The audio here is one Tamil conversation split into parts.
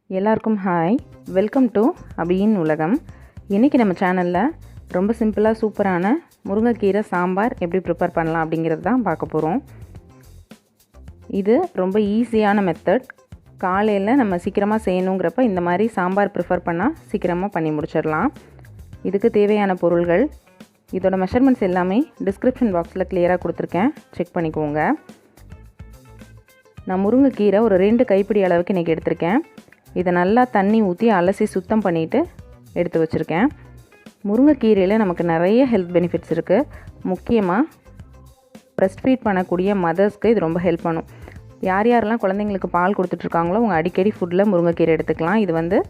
எல்லாருக்கும் ஹாய், வெல்கம் டு அபியின் உலகம். இன்றைக்கி நம்ம சேனலில் ரொம்ப சிம்பிளாக சூப்பரான முருங்கைக்கீரை சாம்பார் எப்படி ப்ரிப்பேர் பண்ணலாம் அப்படிங்கிறது தான் பார்க்க போகிறோம். இது ரொம்ப ஈஸியான மெத்தட். காலையில் நம்ம சீக்கிரமாக செய்யணுங்கிறப்ப இந்த மாதிரி சாம்பார் ப்ரிஃபர் பண்ணால் சீக்கிரமாக பண்ணி முடிச்சிடலாம். இதுக்கு தேவையான பொருள்கள், இதோட மெஷர்மெண்ட்ஸ் எல்லாமே டிஸ்கிரிப்ஷன் பாக்ஸில் கிளியராக கொடுத்துருக்கேன், செக் பண்ணிக்கோங்க. நான் முருங்கைக்கீரை ஒரு 2 கைப்பிடி அளவுக்கு இன்றைக்கி எடுத்திருக்கேன். இதை நல்லா தண்ணி ஊற்றி அலசி சுத்தம் பண்ணிவிட்டு எடுத்து வச்சுருக்கேன். முருங்கைக்கீரையில் நமக்கு நிறைய ஹெல்த் பெனிஃபிட்ஸ் இருக்குது. முக்கியமாக ப்ரெஸ்ட் ஃபீட் பண்ணக்கூடிய மதர்ஸ்க்கு இது ரொம்ப ஹெல்ப் பண்ணும். யாரெல்லாம் குழந்தைங்களுக்கு பால் கொடுத்துட்ருக்காங்களோ அவங்க அடிக்கடி ஃபுட்டில் முருங்கைக்கீரை எடுத்துக்கலாம். இது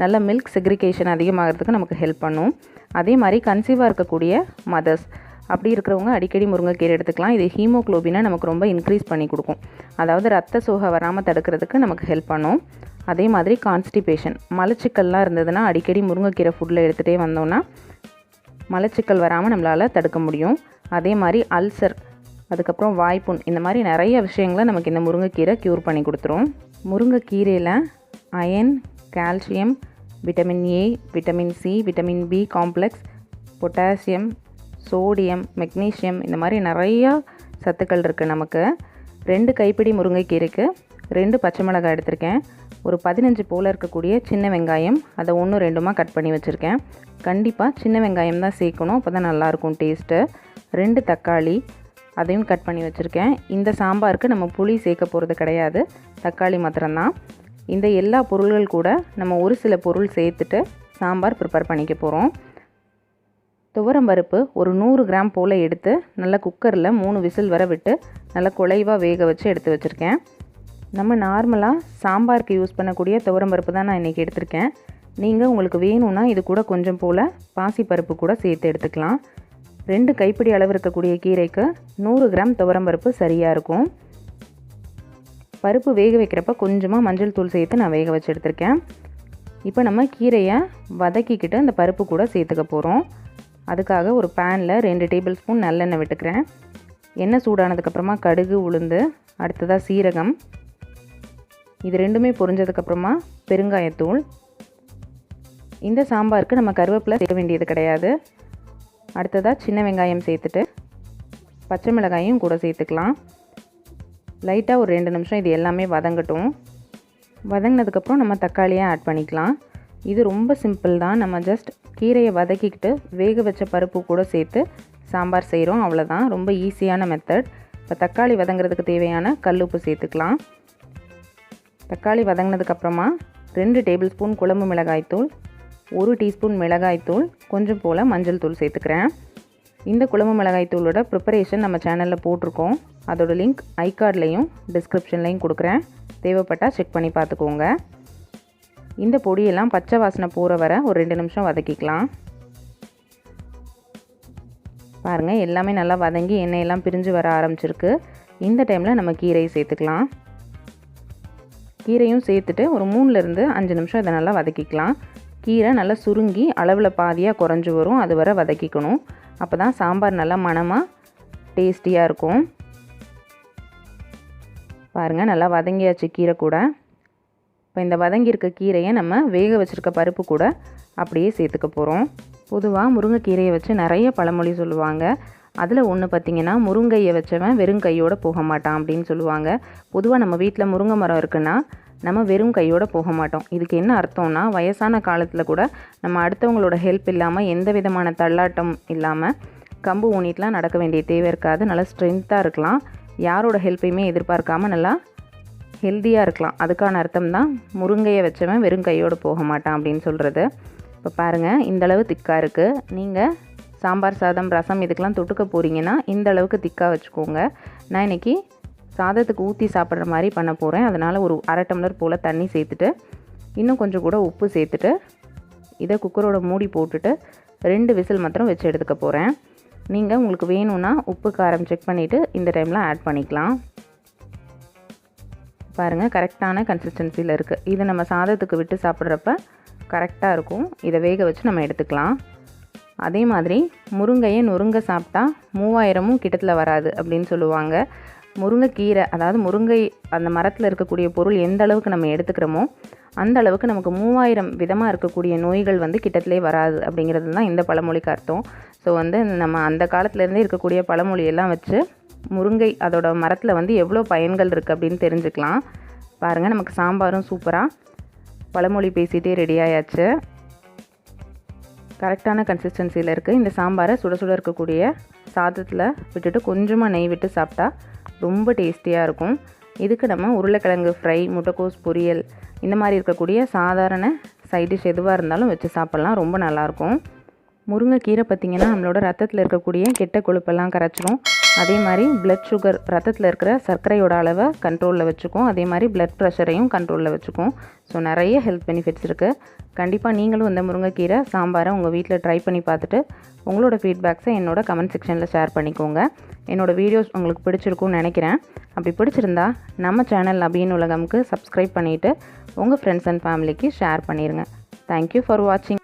நல்ல மில்க் செக்ரிகேஷன் அதிகமாகிறதுக்கு நமக்கு ஹெல்ப் பண்ணும். அதே மாதிரி கன்சீவாக இருக்கக்கூடிய மதர்ஸ் அப்படி இருக்கிறவங்க அடிக்கடி முருங்கைக்கீரை எடுத்துக்கலாம். இது ஹீமோக்ளோபினை நமக்கு ரொம்ப இன்க்ரீஸ் பண்ணி கொடுக்கும். அதாவது ரத்த சோகை வராமல் தடுக்கிறதுக்கு நமக்கு ஹெல்ப் பண்ணும். அதே மாதிரி கான்ஸ்டிபேஷன், மலச்சிக்கல்லாம் இருந்ததுன்னா அடிக்கடி முருங்கைக்கீரை ஃபுட்டில் எடுத்துகிட்டே வந்தோன்னா மலச்சிக்கல் வராமல் நம்மளால் தடுக்க முடியும். அதே மாதிரி அல்சர், அதுக்கப்புறம் வாய்ப்புண், இந்த மாதிரி நிறைய விஷயங்களை நமக்கு இந்த முருங்கைக்கீரை க்யூர் பண்ணி கொடுத்துரும். முருங்கைக்கீரையில் iron, calcium, vitamin A, vitamin C, vitamin B complex, potassium, sodium, magnesium, இந்த மாதிரி நிறையா சத்துக்கள் இருக்குது நமக்கு. 2 கைப்பிடி முருங்கைக்கீரைக்கு 2 பச்சை மிளகாய் எடுத்திருக்கேன். ஒரு 15 போல் இருக்கக்கூடிய சின்ன வெங்காயம், அதை 1-2 கட் பண்ணி வச்சுருக்கேன். கண்டிப்பாக சின்ன வெங்காயம் தான் சேர்க்கணும், அப்போ தான் நல்லாயிருக்கும் டேஸ்ட்டு. 2 தக்காளி, அதையும் கட் பண்ணி வச்சுருக்கேன். இந்த சாம்பாருக்கு நம்ம புளி சேர்க்க போகிறது கிடையாது, தக்காளி மாத்திரம்தான். இந்த எல்லா பொருள்கள் கூட நம்ம ஒரு சில பொருள் சேர்த்துட்டு சாம்பார் ப்ரிப்பேர் பண்ணிக்க போகிறோம். துவரம்பருப்பு ஒரு 100 கிராம் போல் எடுத்து நல்லா குக்கரில் 3 விசில் வர விட்டு நல்லா குழைவாக வேக வச்சு எடுத்து வச்சுருக்கேன். நம்ம நார்மலாக சாம்பாருக்கு யூஸ் பண்ணக்கூடிய துவரம்பருப்பு தான் நான் இன்றைக்கி எடுத்திருக்கேன். நீங்கள் உங்களுக்கு வேணும்னா இது கூட கொஞ்சம் போல் பாசிப்பருப்பு கூட சேர்த்து எடுத்துக்கலாம். 2 கைப்பிடி அளவு இருக்கக்கூடிய கீரைக்கு 100 கிராம் துவரம்பருப்பு சரியாக இருக்கும். பருப்பு வேக வைக்கிறப்ப கொஞ்சமாக மஞ்சள் தூள் சேர்த்து நான் வேக வச்சு எடுத்திருக்கேன். இப்போ நம்ம கீரையை வதக்கிக்கிட்டு அந்த பருப்பு கூட சேர்த்துக்க போகிறோம். அதுக்காக ஒரு பேனில் 2 டேபிள் ஸ்பூன் நல்லெண்ணெய் விட்டுக்கிறேன். எண்ணெய் சூடானதுக்கப்புறமா கடுகு, உளுந்து, அடுத்ததாக சீரகம், இது ரெண்டுமே பொரிஞ்சதுக்கப்புறமா பெருங்காயத்தூள். இந்த சாம்பாருக்கு நம்ம கருவேப்பிலை சேர்க்க வேண்டியது கிடையாது. அடுத்ததாக சின்ன வெங்காயம் சேர்த்துட்டு பச்சை மிளகாயும் கூட சேர்த்துக்கலாம். லைட்டாக ஒரு 2 நிமிஷம் இது எல்லாமே வதங்கட்டும். வதங்கினதுக்கப்புறம் நம்ம தக்காளியாக ஆட் பண்ணிக்கலாம். இது ரொம்ப சிம்பிள் தான். நம்ம ஜஸ்ட் கீரையை வதக்கிக்கிட்டு வேக வச்ச பருப்பு கூட சேர்த்து சாம்பார் செய்கிறோம், அவ்வளோதான். ரொம்ப ஈஸியான மெத்தட். இப்போ தக்காளி வதங்கிறதுக்கு தேவையான கல்லுப்பு சேர்த்துக்கலாம். தக்காளி வதங்கினதுக்கப்புறமா 2 டேபிள் ஸ்பூன் குழம்பு மிளகாய்த்தூள், 1 டீஸ்பூன் மிளகாய்த்தூள், கொஞ்சம் போல் மஞ்சள் தூள் சேர்த்துக்கிறேன். இந்த குழம்பு மிளகாய்த்தூளோட ப்ரிப்பரேஷன் நம்ம சேனலில் போட்டிருக்கோம். அதோட லிங்க் ஐகார்ட்லேயும் டிஸ்கிரிப்ஷன்லேயும் கொடுக்குறேன், தேவைப்பட்டால் செக் பண்ணி பார்த்துக்கோங்க. இந்த பொடியெல்லாம் பச்சை வாசனை போகிற வரை ஒரு 2 நிமிஷம் வதக்கிக்கலாம். பாருங்கள், எல்லாமே நல்லா வதங்கி எண்ணெயெல்லாம் பிரிஞ்சு வர ஆரம்பிச்சிருக்கு. இந்த டைமில் நம்ம கீரையை சேர்த்துக்கலாம். கீரையும் சேர்த்துட்டு ஒரு 3-5 நிமிஷம் இதை நல்லா வதக்கிக்கலாம். கீரை நல்லா சுருங்கி அளவில் பாதியாக குறைஞ்சி வரும், அது வரை வதக்கிக்கணும். அப்போ தான் சாம்பார் நல்லா மணமாக டேஸ்டியாக இருக்கும். பாருங்கள், நல்லா வதங்கியாச்சு கீரை கூட. இப்போ இந்த வதங்கியிருக்க கீரையை நம்ம வேக வச்சுருக்க பருப்பு கூட அப்படியே சேர்த்துக்க போகிறோம். பொதுவாக முருங்கைக்கீரையை வச்சு நிறைய பழமொழி சொல்லுவாங்க. அதில் ஒன்று பார்த்திங்கன்னா, முருங்கையை வச்சவன் வெறும் கையோடு போக மாட்டான் அப்படின்னு சொல்லுவாங்க. பொதுவாக நம்ம வீட்டில் முருங்கை மரம் இருக்குன்னா நம்ம வெறும் கையோடு போக மாட்டோம். இதுக்கு என்ன அர்த்தம்னா, வயசான காலத்தில் கூட நம்ம அடுத்தவங்களோட ஹெல்ப் இல்லாமல், எந்த விதமான தள்ளாட்டம் இல்லாமல் கம்பு ஊனிட்டுலாம் நடக்க வேண்டிய தேவை இருக்காது. நல்லா ஸ்ட்ரென்த்தாக இருக்கலாம், யாரோட ஹெல்ப்பையுமே எதிர்பார்க்காமல் நல்லா ஹெல்த்தியாக இருக்கலாம். அதுக்கான அர்த்தம் தான் முருங்கையை வச்சவன் வெறும் கையோடு போக மாட்டான் அப்படின்னு சொல்கிறது. இப்போ பாருங்கள், இந்தளவு திக்காக இருக்குது. நீங்கள் சாம்பார் சாதம், ரசம் இதுக்கெலாம் தொட்டுக்க போகிறீங்கன்னா இந்த அளவுக்கு திக்காக வச்சுக்கோங்க. நான் இன்றைக்கி சாதத்துக்கு ஊற்றி சாப்பிட்ற மாதிரி பண்ண போகிறேன். அதனால் ஒரு 1/2 டம்ளர் போல் தண்ணி சேர்த்துட்டு இன்னும் கொஞ்சம் கூட உப்பு சேர்த்துட்டு இதை குக்கரோட மூடி போட்டுட்டு 2 விசில் மாத்திரம் வச்சு எடுத்துக்க போகிறேன். நீங்கள் உங்களுக்கு வேணும்னா உப்பு காரம் செக் பண்ணிவிட்டு இந்த டைமில் ஆட் பண்ணிக்கலாம். பாருங்கள், கரெக்டான கன்சிஸ்டன்சியில் இருக்குது. இதை நம்ம சாதத்துக்கு விட்டு சாப்பிட்றப்ப கரெக்டாக இருக்கும். இதை வேக வச்சு நம்ம எடுத்துக்கலாம். அதே மாதிரி முருங்கையை நொறுங்க சாப்பிட்டா 3000 கிட்டத்தில் வராது அப்படின்னு சொல்லுவாங்க. முருங்கைக்கீரை, அதாவது முருங்கை அந்த மரத்தில் இருக்கக்கூடிய பொருள் எந்த அளவுக்கு நம்ம எடுத்துக்கிறோமோ அந்த அளவுக்கு நமக்கு 3000 விதமாக இருக்கக்கூடிய நோய்கள் வந்து கிட்டத்திலே வராது அப்படிங்கிறது தான் இந்த பழமொழிக்கு அர்த்தம். ஸோ வந்து நம்ம அந்த காலத்துலேருந்தே இருக்கக்கூடிய பழமொழியெல்லாம் வச்சு முருங்கை அதோட மரத்தில் வந்து எவ்வளோ பயன்கள் இருக்குது அப்படின்னு தெரிஞ்சுக்கலாம். பாருங்கள், நமக்கு சாம்பாரும் சூப்பராக பழமொழி பேசிகிட்டே ரெடி ஆயாச்சு. கரெக்டான கன்சிஸ்டன்சியில் இருக்குது. இந்த சாம்பாரை சுட சுட இருக்கக்கூடிய சாதத்தில் விட்டுட்டு கொஞ்சமாக நெய் விட்டு சாப்பிட்டா ரொம்ப டேஸ்டியாக இருக்கும். இதுக்கு நம்ம உருளைக்கிழங்கு ஃப்ரை, முட்டைக்கோஸ் பொரியல் இந்த மாதிரி இருக்கக்கூடிய சாதாரண சைட் டிஷ் எதுவாக இருந்தாலும் வச்சு சாப்பிட்லாம். ரொம்ப நல்லாயிருக்கும். முருங்கைக்கீரை பார்த்திங்கன்னா நம்மளோட ரத்தத்தில் இருக்கக்கூடிய கெட்ட கொழுப்பெல்லாம் கரைச்சிரும். அதே மாதிரி பிளட் சுகர், ரத்தத்தில் இருக்கிற சர்க்கரையோட அளவை கண்ட்ரோலில் வச்சுக்கும். அதே மாதிரி பிளட் ப்ரெஷரையும் கண்ட்ரோலில் வச்சுக்கும். ஸோ நிறைய ஹெல்த் பெனிஃபிட்ஸ் இருக்குது. கண்டிப்பாக நீங்களும் இந்த முருங்கைக்கீரை சாம்பாரை உங்கள் வீட்டில் ட்ரை பண்ணி பார்த்துட்டு உங்களோட ஃபீட்பேக்ஸை என்னோட கமெண்ட் செக்ஷனில் ஷேர் பண்ணிக்கோங்க. என்னோடய வீடியோஸ் உங்களுக்கு பிடிச்சிருக்கும்னு நினைக்கிறேன். அப்படி பிடிச்சிருந்தா நம்ம சேனல் அபியின் உலகம்க்கு சப்ஸ்கிரைப் பண்ணிவிட்டு உங்கள் ஃப்ரெண்ட்ஸ் அண்ட் ஃபேமிலிக்கு ஷேர் பண்ணிடுங்க. தேங்க்யூ ஃபார் வாட்சிங்.